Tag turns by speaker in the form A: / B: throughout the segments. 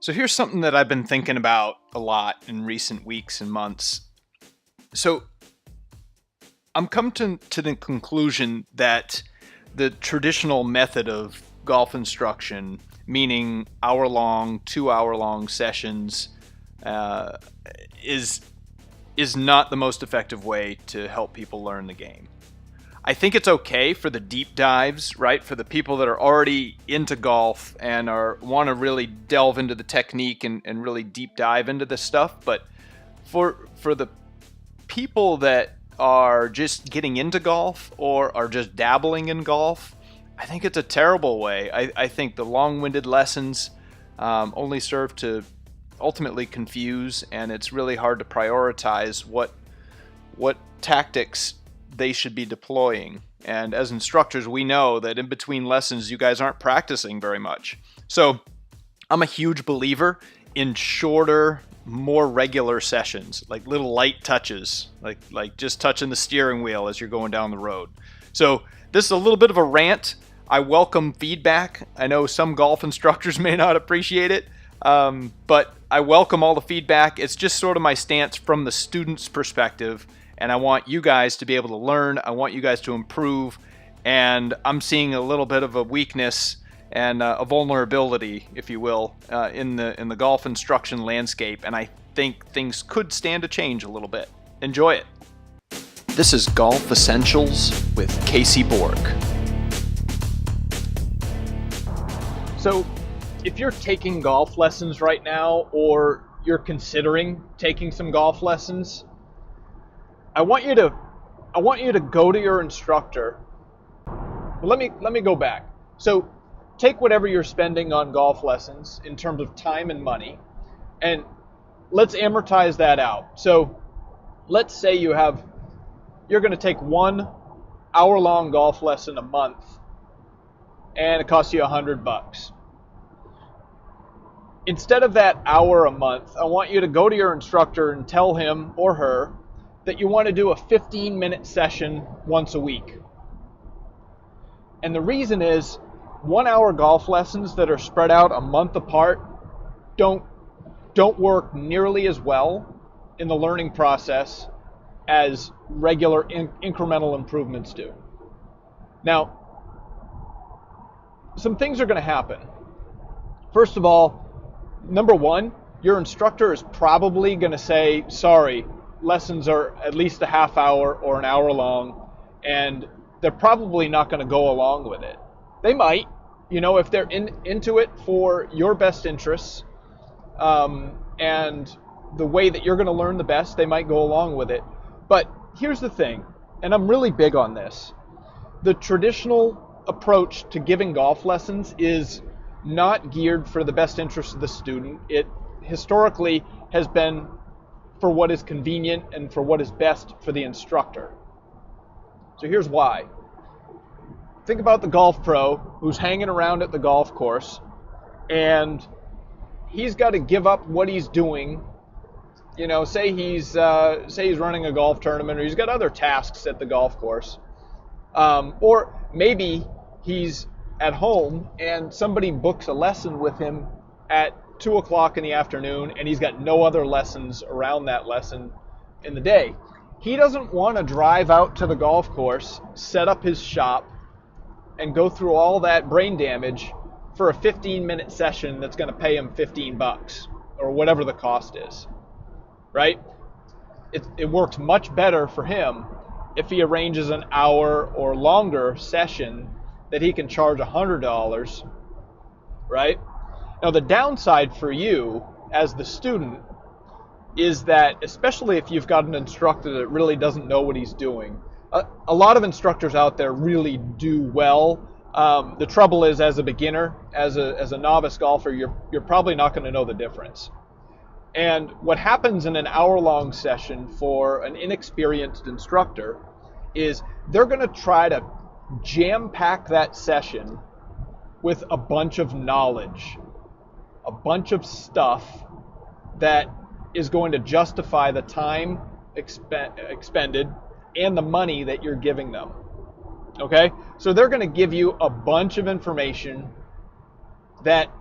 A: So here's something that I've been thinking about a lot in recent weeks and months. So I'm come to the conclusion that the traditional method of golf instruction, meaning hour-long, 2-hour-long sessions, is not the most effective way to help people learn the game. I think it's okay for the deep dives, right? For the people that are already into golf and want to really delve into the technique and really deep dive into this stuff. But for the people that are just getting into golf or are just dabbling in golf, I think it's a terrible way. I think the long-winded lessons only serve to ultimately confuse, and it's really hard to prioritize what tactics they should be deploying. And as instructors, we know that in between lessons, you guys aren't practicing very much. So I'm a huge believer in shorter, more regular sessions, like little light touches, like just touching the steering wheel as you're going down the road. So this is a little bit of a rant. I welcome feedback. I know some golf instructors may not appreciate it, but I welcome all the feedback. It's just sort of my stance from the student's perspective. And I want you guys to be able to learn. I want you guys to improve. And I'm seeing a little bit of a weakness and a vulnerability, if you will, in the golf instruction landscape. And I think things could stand to change a little bit. Enjoy it. This is Golf Essentials with Casey Borg. So if you're taking golf lessons right now, or you're considering taking some golf lessons, I want you to go to your instructor. Let me go back. So take whatever you're spending on golf lessons in terms of time and money, and let's amortize that out. So let's say you're going to take 1 hour-long golf lesson a month, and it costs you $100. Instead of that hour a month, I want you to go to your instructor and tell him or her that you want to do a 15-minute session once a week. And the reason is 1 hour golf lessons that are spread out a month apart don't work nearly as well in the learning process as regular incremental improvements do. Now, some things are going to happen. First of all, number one, your instructor is probably going to say, sorry, lessons are at least a half hour or an hour long, and they're probably not going to go along with it. They might, if they're into it for your best interests, and the way that you're going to learn the best, they might go along with it. But here's the thing, and I'm really big on this. The traditional approach to giving golf lessons is not geared for the best interest of the student. It historically has been for what is convenient and for what is best for the instructor. So here's why. Think about the golf pro who's hanging around at the golf course, and he's got to give up what he's doing. Say he's running a golf tournament, or he's got other tasks at the golf course, or maybe he's at home and somebody books a lesson with him at 2 o'clock in the afternoon, and he's got no other lessons around that lesson in the day. He doesn't want to drive out to the golf course, set up his shop, and go through all that brain damage for a 15-minute session that's going to pay him $15 or whatever the cost is, right? It works much better for him if he arranges an hour or longer session that he can charge $100, right? Now, the downside for you as the student is that, especially if you've got an instructor that really doesn't know what he's doing, a lot of instructors out there really do well. The trouble is, as a beginner, as a novice golfer, you're probably not going to know the difference. And what happens in an hour-long session for an inexperienced instructor is they're going to try to jam-pack that session with a bunch of knowledge, a bunch of stuff that is going to justify the time expended and the money that you're giving them. Okay? So they're going to give you a bunch of information that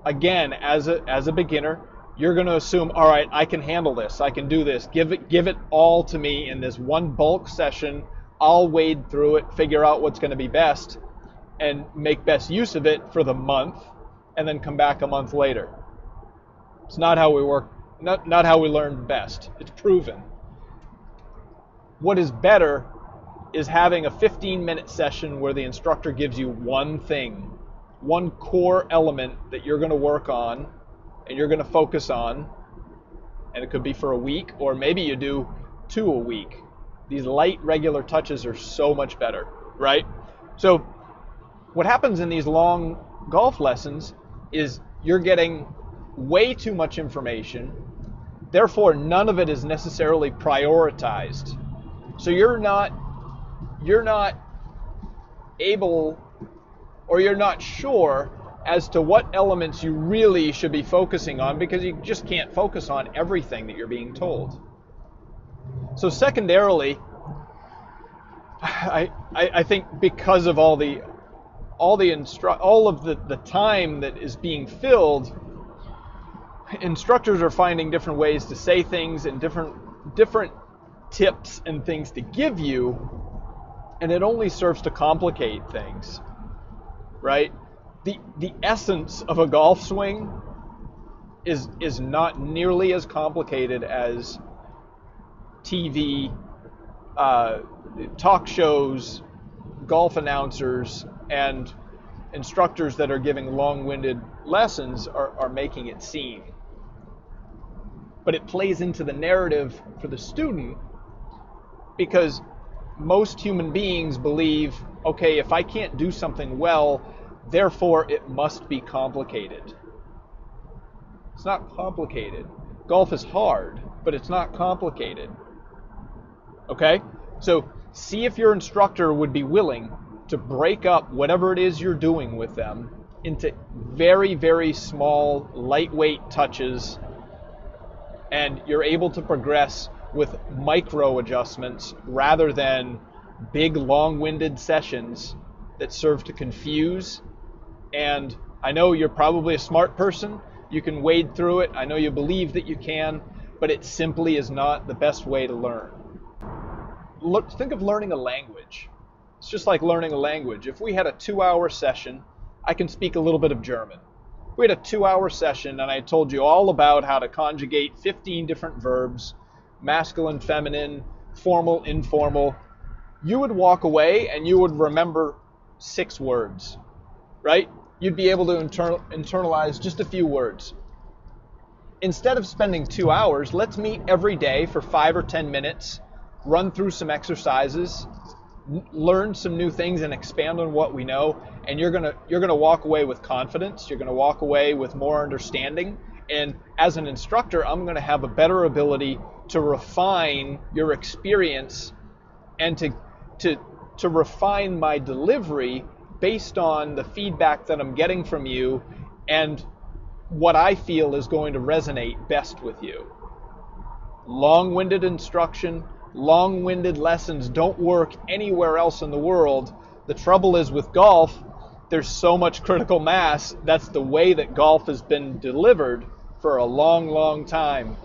A: again, as a beginner, you're going to assume, all right, I can handle this. I can do this. Give it all to me in this one bulk session. I'll wade through it, figure out what's going to be best, and make best use of it for the month, and then come back a month later. It's not how we work, not how we learn best. It's proven. What is better is having a 15-minute session where the instructor gives you one thing, one core element that you're going to work on and you're going to focus on, and it could be for a week, or maybe you do 2 a week. These light, regular touches are so much better, right? So what happens in these long golf lessons is you're getting way too much information, therefore none of it is necessarily prioritized. So you're not able, or you're not sure as to what elements you really should be focusing on, because you just can't focus on everything that you're being told. So secondarily, I think because of all of the time that is being filled, instructors are finding different ways to say things and different tips and things to give you, and it only serves to complicate things, right? The essence of a golf swing is not nearly as complicated as TV, talk shows, golf announcers, and instructors that are giving long-winded lessons are making it seem. But it plays into the narrative for the student, because most human beings believe, okay, if I can't do something well, therefore it must be complicated. It's not complicated. Golf is hard, but it's not complicated. Okay? So see if your instructor would be willing to break up whatever it is you're doing with them into very, very small, lightweight touches, and you're able to progress with micro adjustments rather than big, long-winded sessions that serve to confuse. And I know you're probably a smart person. You can wade through it. I know you believe that you can, but it simply is not the best way to learn. Think of learning a language. It's just like learning a language. If we had a 2-hour session, I can speak a little bit of German. We had a 2-hour session and I told you all about how to conjugate 15 different verbs, masculine, feminine, formal, informal. You would walk away and you would remember 6 words, right? You'd be able to internalize just a few words. Instead of spending 2 hours, let's meet every day for 5 or 10 minutes, run through some exercises, learn some new things and expand on what we know, and you're gonna walk away with confidence. You're gonna walk away with more understanding, and as an instructor, I'm gonna have a better ability to refine your experience and to refine my delivery based on the feedback that I'm getting from you and what I feel is going to resonate best with you. Long-winded instruction, long-winded lessons don't work anywhere else in the world. The trouble is with golf, there's so much critical mass. That's the way that golf has been delivered for a long, long time.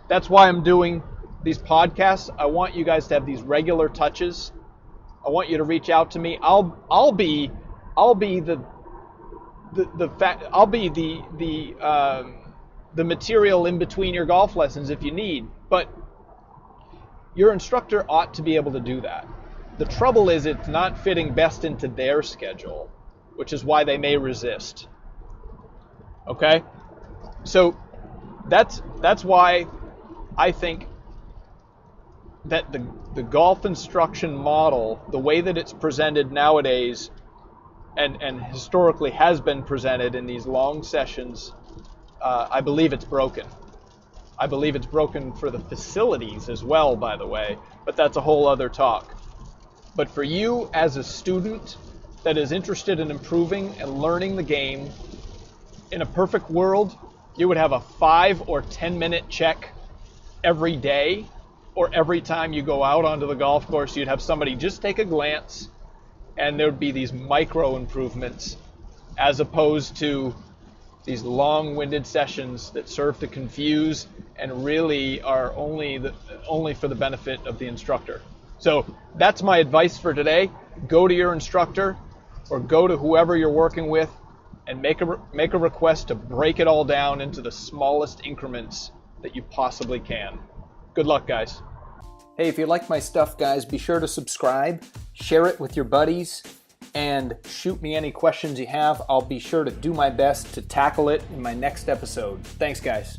A: That's why I'm doing these podcasts. I want you guys to have these regular touches. I want you to reach out to me. I'll be the material in between your golf lessons if you need, but your instructor ought to be able to do that. The trouble is it's not fitting best into their schedule, which is why they may resist. Okay? So that's why I think that the golf instruction model, the way that it's presented nowadays and historically has been presented in these long sessions, I believe it's broken. I believe it's broken for the facilities as well, by the way, but that's a whole other talk. But for you as a student that is interested in improving and learning the game, in a perfect world, you would have a 5 or 10 minute check every day, or every time you go out onto the golf course, you'd have somebody just take a glance and there'd be these micro improvements, as opposed to these long-winded sessions that serve to confuse and really are only for the benefit of the instructor. So that's my advice for today. Go to your instructor or go to whoever you're working with and make a request to break it all down into the smallest increments that you possibly can. Good luck, guys.
B: Hey, if you like my stuff, guys, be sure to subscribe, share it with your buddies, and shoot me any questions you have. I'll be sure to do my best to tackle it in my next episode. Thanks, guys.